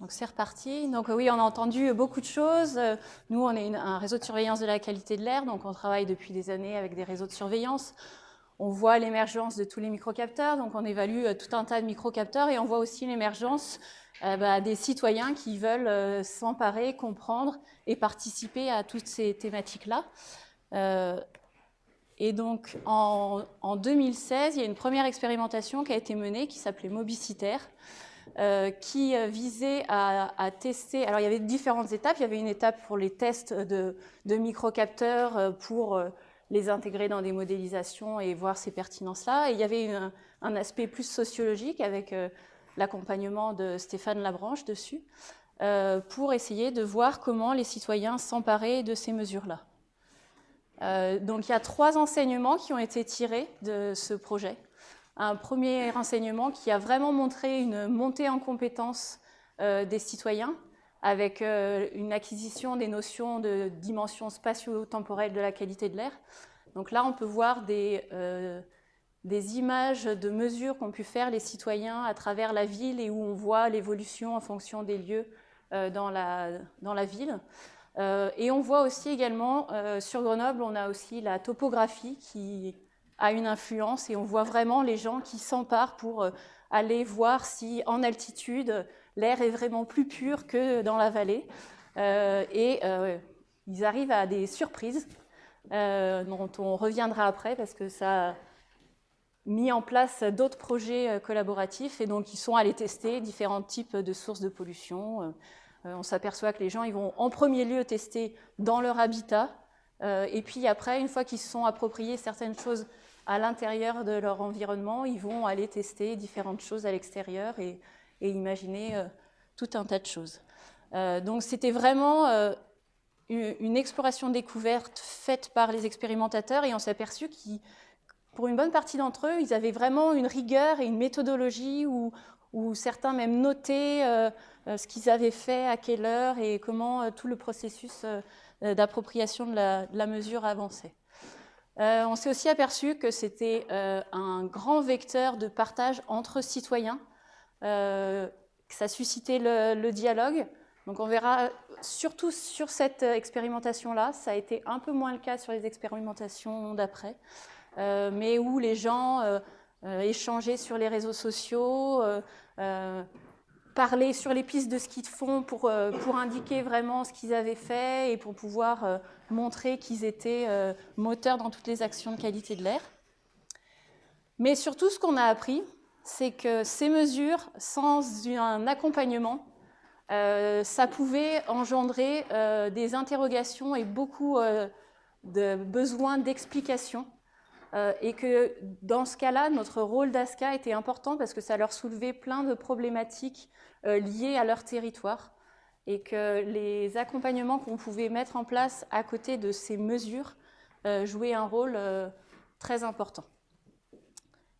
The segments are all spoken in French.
Donc c'est reparti. Donc oui, on a entendu beaucoup de choses. Nous, on est un réseau de surveillance de la qualité de l'air, donc on travaille depuis des années avec des réseaux de surveillance. On voit l'émergence de tous les microcapteurs, donc on évalue tout un tas de microcapteurs et on voit aussi l'émergence des citoyens qui veulent s'emparer, comprendre et participer à toutes ces thématiques-là. Et donc en 2016, il y a une première expérimentation qui a été menée qui s'appelait Mobicitaire, qui visait à tester. Alors il y avait différentes étapes. Il y avait une étape pour les tests de microcapteurs pour les intégrer dans des modélisations et voir ces pertinences-là. Et il y avait un aspect plus sociologique avec l'accompagnement de Stéphane Labranche dessus, pour essayer de voir comment les citoyens s'emparaient de ces mesures-là. Donc il y a 3 enseignements qui ont été tirés de ce projet. Un premier enseignement qui a vraiment montré une montée en compétences des citoyens avec une acquisition des notions de dimension spatio-temporelle de la qualité de l'air. Donc là, on peut voir des images de mesures qu'ont pu faire les citoyens à travers la ville et où on voit l'évolution en fonction des lieux dans la ville. Et on voit aussi également, sur Grenoble, on a aussi la topographie qui a une influence et on voit vraiment les gens qui s'emparent pour aller voir si en altitude l'air est vraiment plus pur que dans la vallée. Ils arrivent à des surprises dont on reviendra après parce que ça a mis en place d'autres projets collaboratifs et donc ils sont allés tester différents types de sources de pollution. On s'aperçoit que les gens ils vont en premier lieu tester dans leur habitat et puis après, une fois qu'ils se sont appropriés certaines choses à l'intérieur de leur environnement, ils vont aller tester différentes choses à l'extérieur et imaginer tout un tas de choses. Donc c'était vraiment une exploration découverte faite par les expérimentateurs et on s'est aperçu qu'ils, pour une bonne partie d'entre eux, ils avaient vraiment une rigueur et une méthodologie où certains même notaient ce qu'ils avaient fait, à quelle heure et comment tout le processus d'appropriation de la mesure avançait. On s'est aussi aperçu que c'était un grand vecteur de partage entre citoyens, que ça suscitait le dialogue. Donc on verra surtout sur cette expérimentation-là, ça a été un peu moins le cas sur les expérimentations d'après, mais où les gens échangeaient sur les réseaux sociaux, parler sur les pistes de ski de fond pour indiquer vraiment ce qu'ils avaient fait et pour pouvoir montrer qu'ils étaient moteurs dans toutes les actions de qualité de l'air. Mais surtout, ce qu'on a appris, c'est que ces mesures, sans un accompagnement, ça pouvait engendrer des interrogations et beaucoup de besoins d'explication. Et que dans ce cas-là, notre rôle d'ASCA était important parce que ça leur soulevait plein de problématiques liées à leur territoire et que les accompagnements qu'on pouvait mettre en place à côté de ces mesures jouaient un rôle très important.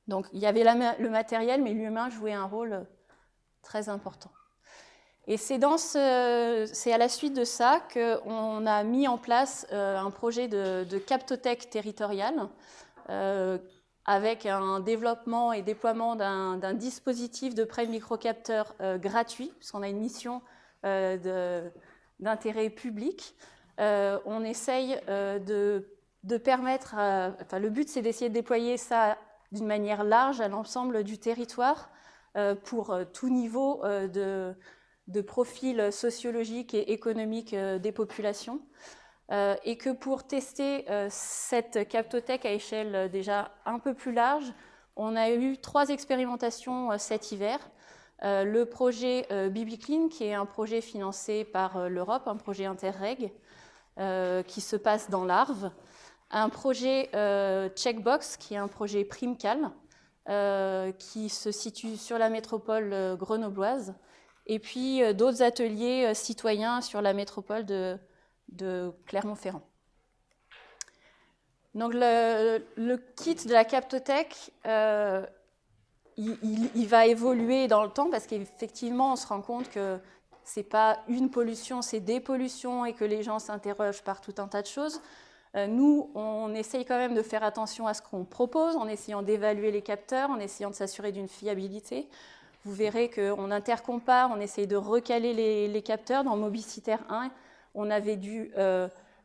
Donc il y avait le matériel, mais l'humain jouait un rôle très important. Et c'est à la suite de ça qu'on a mis en place un projet de captothèque territoriale avec un développement et déploiement d'un dispositif de prêt microcapteur gratuit, puisqu'on a une mission d'intérêt public. On essaye de permettre, le but c'est d'essayer de déployer ça d'une manière large à l'ensemble du territoire pour tout niveau de profil sociologique et économique des populations. Et que pour tester cette captothèque à échelle déjà un peu plus large, on a eu 3 expérimentations cet hiver. Le projet BibiClean, qui est un projet financé par l'Europe, un projet Interreg, qui se passe dans l'Arve. Un projet Checkbox, qui est un projet Primcal, qui se situe sur la métropole grenobloise. Et puis d'autres ateliers citoyens sur la métropole de Clermont-Ferrand. Donc le kit de la captothèque, il va évoluer dans le temps parce qu'effectivement on se rend compte que c'est pas une pollution, c'est des pollutions et que les gens s'interrogent par tout un tas de choses. Nous, on essaye quand même de faire attention à ce qu'on propose en essayant d'évaluer les capteurs, en essayant de s'assurer d'une fiabilité. vous verrez qu'on intercompare, on essaye de recaler les capteurs. Dans Mobiciter 1, on avait dû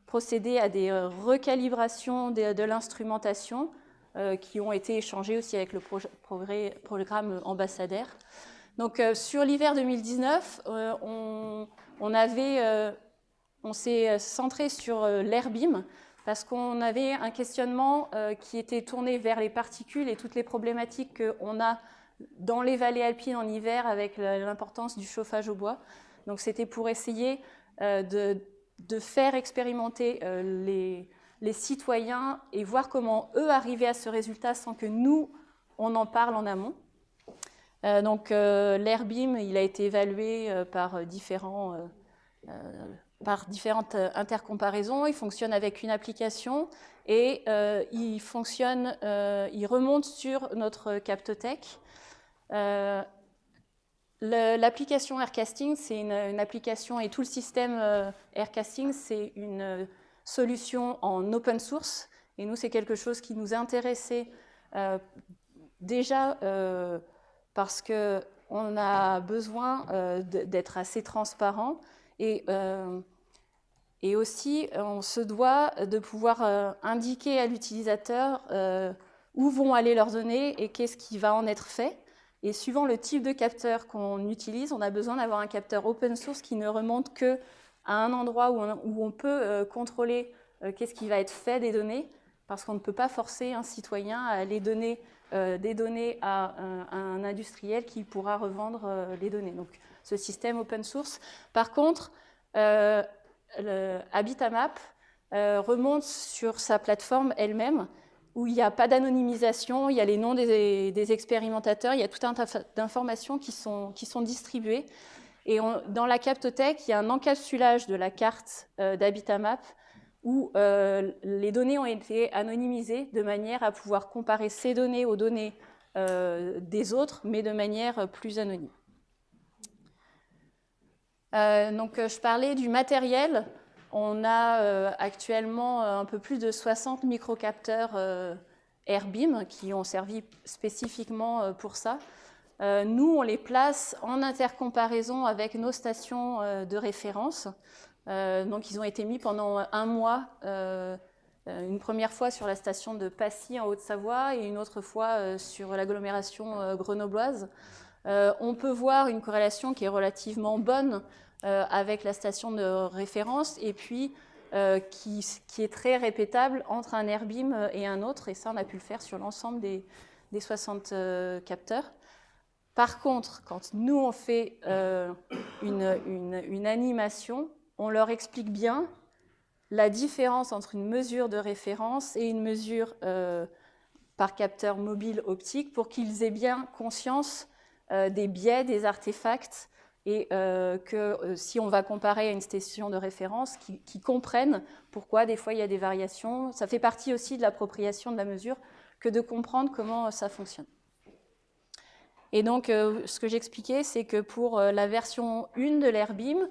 procéder à des recalibrations de l'instrumentation qui ont été échangées aussi avec le programme Ambassadeur. Donc sur l'hiver 2019, on s'est centré sur l'Airbeam parce qu'on avait un questionnement qui était tourné vers les particules et toutes les problématiques qu'on a dans les vallées alpines en hiver avec l'importance du chauffage au bois. Donc c'était pour essayer de faire expérimenter les citoyens et voir comment eux arrivaient à ce résultat sans que nous, on en parle en amont. Donc l'Airbeam, il a été évalué par différentes intercomparaisons. Il fonctionne avec une application et il remonte sur notre Captotech. L'application Aircasting, c'est une application, et tout le système Aircasting, c'est une solution en open source. Et nous, c'est quelque chose qui nous intéressait déjà parce qu'on a besoin d'être assez transparent et aussi on se doit de pouvoir indiquer à l'utilisateur où vont aller leurs données et qu'est-ce qui va en être fait. Et suivant le type de capteur qu'on utilise, on a besoin d'avoir un capteur open source qui ne remonte qu'à un endroit où on peut contrôler qu'est-ce qui va être fait des données, parce qu'on ne peut pas forcer un citoyen à aller donner des données à un industriel qui pourra revendre les données. Donc, ce système open source. Par contre, Habitamap remonte sur sa plateforme elle-même, où il n'y a pas d'anonymisation, il y a les noms des expérimentateurs, il y a tout un tas d'informations qui sont distribuées. Et dans la Captotech, il y a un encapsulage de la carte d'Habitamap où les données ont été anonymisées de manière à pouvoir comparer ces données aux données des autres, mais de manière plus anonyme. Donc, je parlais du matériel. On a actuellement un peu plus de 60 microcapteurs Airbeam qui ont servi spécifiquement pour ça. Nous, on les place en intercomparaison avec nos stations de référence. Donc, ils ont été mis pendant un mois, une première fois sur la station de Passy en Haute-Savoie et une autre fois sur l'agglomération grenobloise. On peut voir une corrélation qui est relativement bonne avec la station de référence et puis qui est très répétable entre un Airbeam et un autre. Et ça, on a pu le faire sur l'ensemble des 60 capteurs. Par contre, quand nous, on fait une animation, on leur explique bien la différence entre une mesure de référence et une mesure par capteur mobile optique pour qu'ils aient bien conscience des biais, des artefacts, et que si on va comparer à une station de référence, qu'ils comprennent pourquoi des fois il y a des variations. Ça fait partie aussi de l'appropriation de la mesure que de comprendre comment ça fonctionne. Et donc, ce que j'expliquais, c'est que pour la version 1 de l'Airbeam,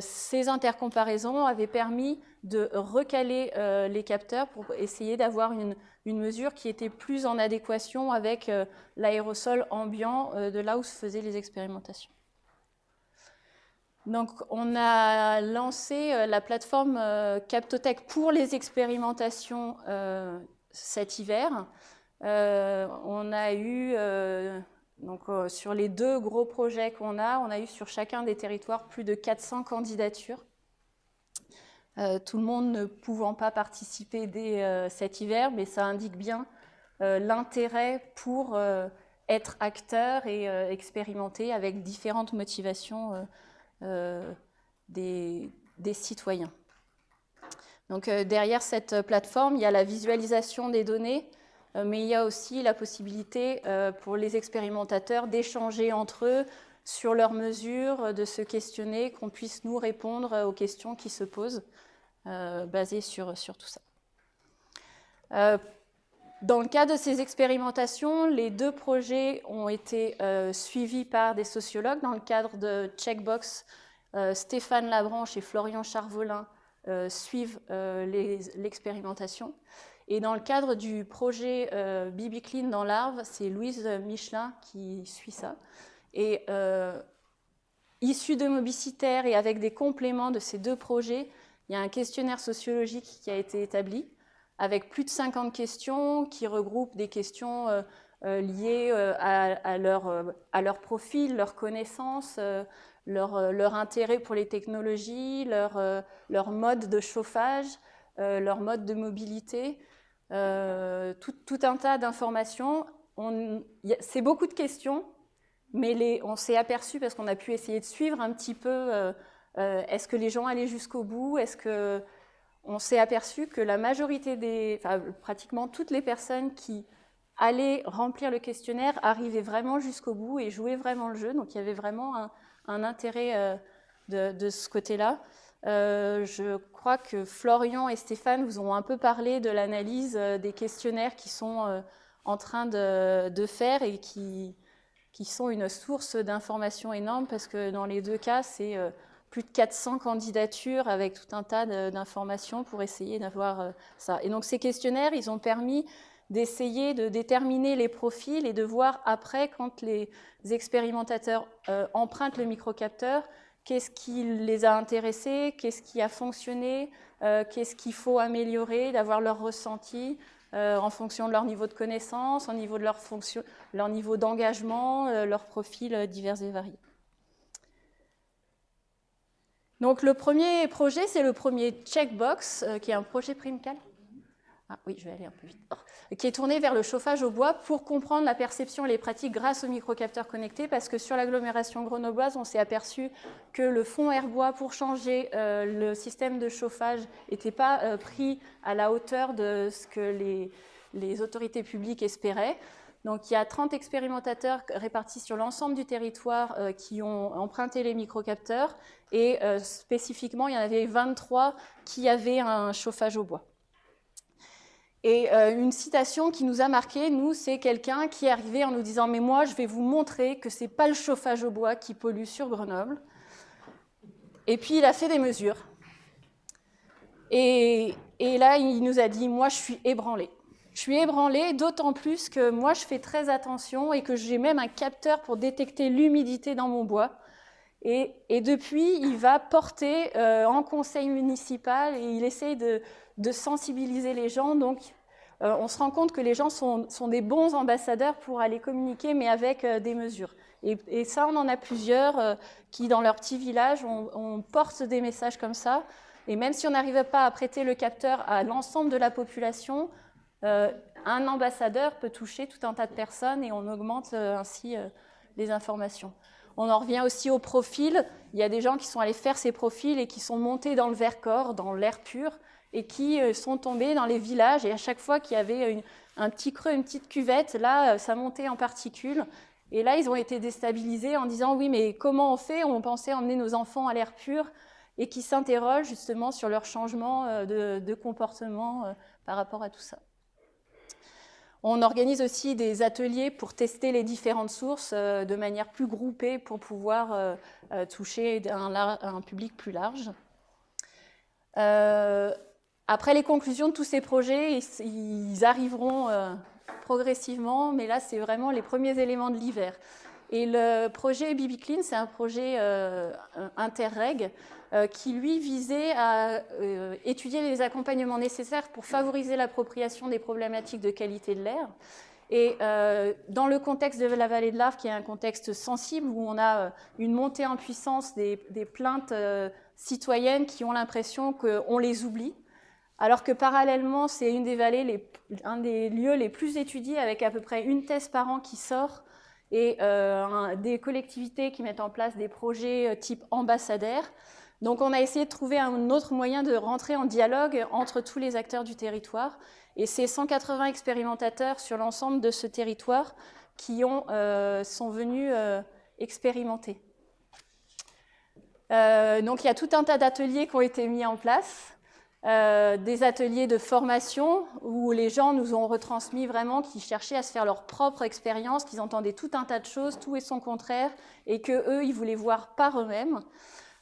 ces intercomparaisons avaient permis de recaler les capteurs pour essayer d'avoir une mesure qui était plus en adéquation avec l'aérosol ambiant de là où se faisaient les expérimentations. Donc, on a lancé la plateforme Captotech pour les expérimentations cet hiver. On a eu, sur les 2 gros projets qu'on a, on a eu sur chacun des territoires plus de 400 candidatures. Tout le monde ne pouvant pas participer dès cet hiver, mais ça indique bien l'intérêt pour être acteur et expérimenter avec différentes motivations des citoyens. Donc derrière cette plateforme, il y a la visualisation des données, mais il y a aussi la possibilité pour les expérimentateurs d'échanger entre eux sur leurs mesures, de se questionner, qu'on puisse nous répondre aux questions qui se posent, basées sur tout ça. Dans le cadre de ces expérimentations, les 2 projets ont été suivis par des sociologues. Dans le cadre de Checkbox, Stéphane Labranche et Florian Charvelin suivent l'expérimentation. Et dans le cadre du projet BB Clean dans l'Arve, c'est Louise Michelin qui suit ça. Et issu de Mobiciter et avec des compléments de ces 2 projets, il y a un questionnaire sociologique qui a été établi avec plus de 50 questions qui regroupent des questions liées à leur profil, leurs connaissances, leur intérêt pour les technologies, leur mode de chauffage, leur mode de mobilité, tout un tas d'informations. C'est beaucoup de questions, mais on s'est aperçu, parce qu'on a pu essayer de suivre un petit peu, est-ce que les gens allaient jusqu'au bout, on s'est aperçu que la majorité pratiquement toutes les personnes qui allaient remplir le questionnaire arrivaient vraiment jusqu'au bout et jouaient vraiment le jeu. Donc il y avait vraiment un intérêt de ce côté-là. Je crois que Florian et Stéphane vous ont un peu parlé de l'analyse des questionnaires qui sont en train de faire et qui sont une source d'informations énorme, parce que dans les 2 cas, c'est plus de 400 candidatures avec tout un tas d'informations pour essayer d'avoir ça. Et donc ces questionnaires, ils ont permis d'essayer de déterminer les profils et de voir après, quand les expérimentateurs empruntent le microcapteur, qu'est-ce qui les a intéressés, qu'est-ce qui a fonctionné, qu'est-ce qu'il faut améliorer, d'avoir leur ressenti en fonction de leur niveau de connaissance, en niveau de leur niveau d'engagement, leurs profils divers et variés. Donc le premier projet, c'est le premier Checkbox, qui est un projet Primcal. Ah oui, je vais aller un peu vite. Qui est tourné vers le chauffage au bois pour comprendre la perception et les pratiques grâce aux microcapteurs connectés, parce que sur l'agglomération grenobloise, on s'est aperçu que le fonds Airbois, pour changer le système de chauffage, n'était pas pris à la hauteur de ce que les autorités publiques espéraient. Donc il y a 30 expérimentateurs répartis sur l'ensemble du territoire qui ont emprunté les microcapteurs, et spécifiquement, il y en avait 23 qui avaient un chauffage au bois. Et une citation qui nous a marqué, nous, c'est quelqu'un qui est arrivé en nous disant « Mais moi, je vais vous montrer que ce n'est pas le chauffage au bois qui pollue sur Grenoble. » Et puis, il a fait des mesures. Et là, il nous a dit « Moi, je suis ébranlé. Je suis ébranlé, d'autant plus que moi, je fais très attention et que j'ai même un capteur pour détecter l'humidité dans mon bois. » Et depuis, il va porter en conseil municipal et il essaye de sensibiliser les gens. Donc, on se rend compte que les gens sont des bons ambassadeurs pour aller communiquer, mais avec des mesures. Et ça, on en a plusieurs qui, dans leur petit village, on porte des messages comme ça. Et même si on n'arrive pas à prêter le capteur à l'ensemble de la population, un ambassadeur peut toucher tout un tas de personnes et on augmente ainsi les informations. On en revient aussi au profil. Il y a des gens qui sont allés faire ces profils et qui sont montés dans le Vercors, dans l'air pur, et qui sont tombés dans les villages. Et à chaque fois qu'il y avait un petit creux, une petite cuvette, là, ça montait en particules. Et là, ils ont été déstabilisés en disant « Oui, mais comment on fait ? On pensait emmener nos enfants à l'air pur. » Et qui s'interrogent justement sur leur changement de comportement par rapport à tout ça. On organise aussi des ateliers pour tester les différentes sources de manière plus groupée pour pouvoir toucher un public plus large. Après les conclusions de tous ces projets, ils arriveront progressivement, mais là, c'est vraiment les premiers éléments de l'hiver. Et le projet BibiClean, c'est un projet interreg qui, lui, visait à étudier les accompagnements nécessaires pour favoriser l'appropriation des problématiques de qualité de l'air. Et dans le contexte de la vallée de l'Arve, qui est un contexte sensible, où on a une montée en puissance des plaintes citoyennes qui ont l'impression qu'on les oublie, alors que parallèlement, c'est une des vallées, un des lieux les plus étudiés, avec à peu près une thèse par an qui sort, et des collectivités qui mettent en place des projets type ambassadeur. Donc on a essayé de trouver un autre moyen de rentrer en dialogue entre tous les acteurs du territoire. Et c'est 180 expérimentateurs sur l'ensemble de ce territoire qui sont venus expérimenter. Donc il y a tout un tas d'ateliers qui ont été mis en place. Des ateliers de formation où les gens nous ont retransmis vraiment qu'ils cherchaient à se faire leur propre expérience, qu'ils entendaient tout un tas de choses, tout et son contraire, et qu'eux, ils voulaient voir par eux-mêmes.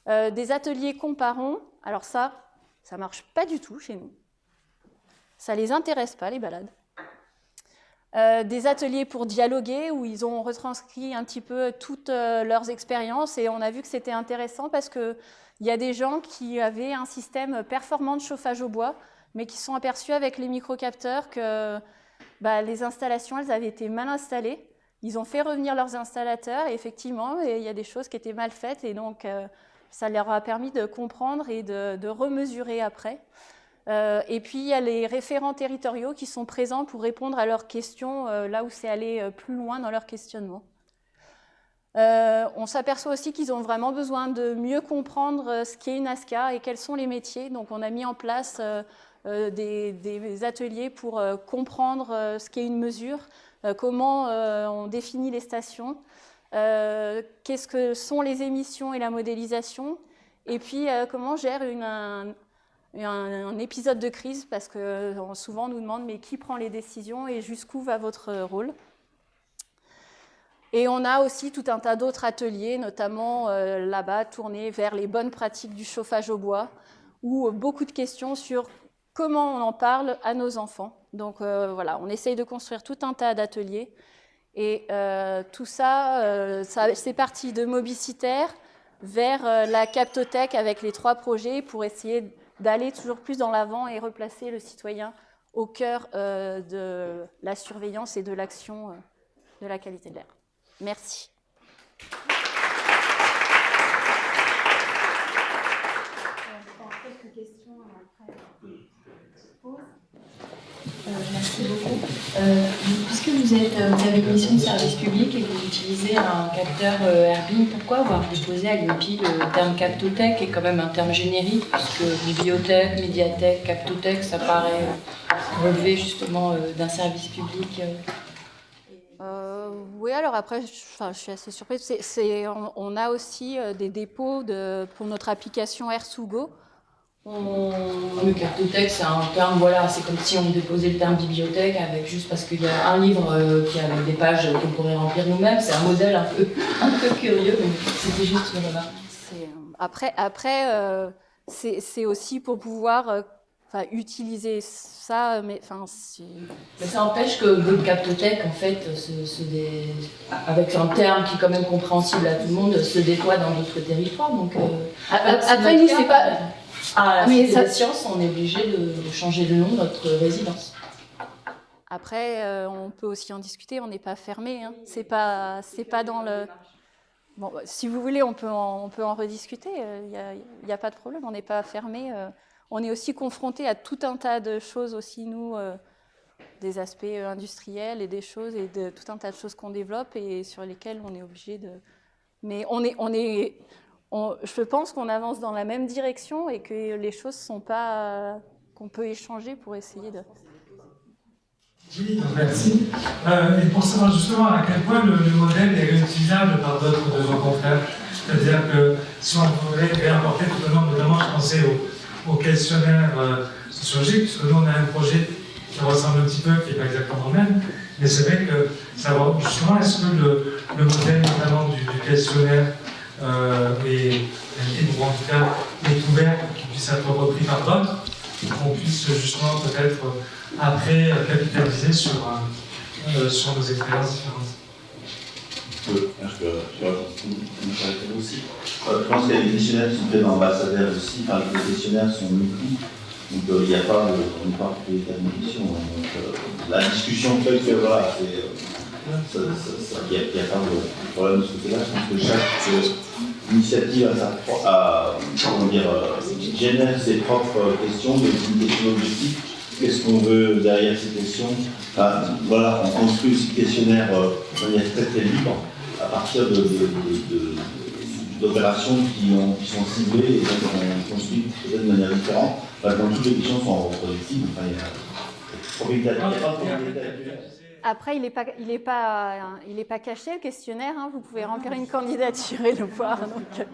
Des ateliers comparons, alors ça marche pas du tout chez nous. Ça les intéresse pas, les balades. Des ateliers pour dialoguer où ils ont retranscrit un petit peu toutes leurs expériences et on a vu que c'était intéressant parce qu'il y a des gens qui avaient un système performant de chauffage au bois mais qui sont aperçus avec les microcapteurs que les installations, elles avaient été mal installées. Ils ont fait revenir leurs installateurs et effectivement, il y a des choses qui étaient mal faites et donc ça leur a permis de comprendre et de remesurer après. Et puis, il y a les référents territoriaux qui sont présents pour répondre à leurs questions là où c'est allé plus loin dans leur questionnement. On s'aperçoit aussi qu'ils ont vraiment besoin de mieux comprendre ce qu'est une ASCA et quels sont les métiers. Donc, on a mis en place des ateliers pour comprendre ce qu'est une mesure, comment on définit les stations, qu'est-ce que sont les émissions et la modélisation, et puis comment gère un épisode de crise, parce que souvent on nous demande mais qui prend les décisions et jusqu'où va votre rôle. Et on a aussi tout un tas d'autres ateliers, notamment là-bas tournés vers les bonnes pratiques du chauffage au bois, ou beaucoup de questions sur comment on en parle à nos enfants. Donc voilà, on essaye de construire tout un tas d'ateliers. Et tout ça, c'est parti de Mobicitaire vers la Captothèque avec les 3 projets pour essayer d'aller toujours plus dans l'avant et replacer le citoyen au cœur de la surveillance et de l'action de la qualité de l'air. Merci. On prend quelques questions après. Merci beaucoup. Puisque vous avez une mission de service public et que vous utilisez un capteur Airbin, pourquoi avoir déposé à l'INPI le terme captothèque est quand même un terme générique, puisque bibliothèque, médiathèque, captothèque, ça paraît relever justement d'un service public Oui, alors après, je suis assez surprise. On a aussi des dépôts pour notre application AirSugo. Le captothèque, c'est un terme, voilà, c'est comme si on déposait le terme bibliothèque avec juste parce qu'il y a un livre qui a avec des pages qu'on pourrait remplir nous-mêmes. C'est un modèle un peu curieux, mais c'était juste une remarque. Après, c'est aussi pour pouvoir utiliser ça, mais ça empêche que votre captothèque, en fait, avec un terme qui est quand même compréhensible à tout le monde, se déploie dans d'autres territoires. Donc, après, nous, c'est pas. À la science, on est obligé de changer le nom de notre résidence. Après, on peut aussi en discuter, on n'est pas fermé. Hein. C'est pas dans le. Bon, si vous voulez, on peut en rediscuter. Il n'y a pas de problème, on n'est pas fermé. On est aussi confronté à tout un tas de choses aussi, nous, des aspects industriels et des choses, et de tout un tas de choses qu'on développe et sur lesquelles on est obligé de. Mais je pense qu'on avance dans la même direction et que les choses sont pas qu'on peut échanger pour essayer de. Oui, merci. Et pour savoir justement à quel point le modèle est réutilisable par d'autres de vos confrères, c'est-à-dire que si on voudrait réimporter totalement, notamment je pensais au questionnaire sociologique, puisque nous on a un projet qui ressemble un petit peu, qui n'est pas exactement le même, mais c'est vrai que savoir justement est-ce que le modèle notamment du questionnaire ou en tout cas est ouvert pour qu'il puisse être repris par d'autres, qu'on puisse justement peut-être après capitaliser sur nos expériences différentes. Je m'arrêter aussi. Je pense qu'il y a des questionnaires qui sont faits dans l'ambassadeur aussi, enfin les questionnaires sont multiples, donc il n'y a pas on n'est pas pour les termes de question. Donc la discussion fait que voilà, il n'y a pas de problème de ce côté-là. Je pense que chaque initiative génère ses propres questions, des questions objectives. Qu'est-ce qu'on veut derrière ces questions? Voilà, on construit ce questionnaire de manière très très libre à partir d'opérations qui sont ciblées et donc on construit peut-être de manière différente. Quand toutes les questions sont reproductibles, il y a propriétaire. Après, il est pas caché le questionnaire. Hein. Vous pouvez remplir une candidature et le voir. Donc.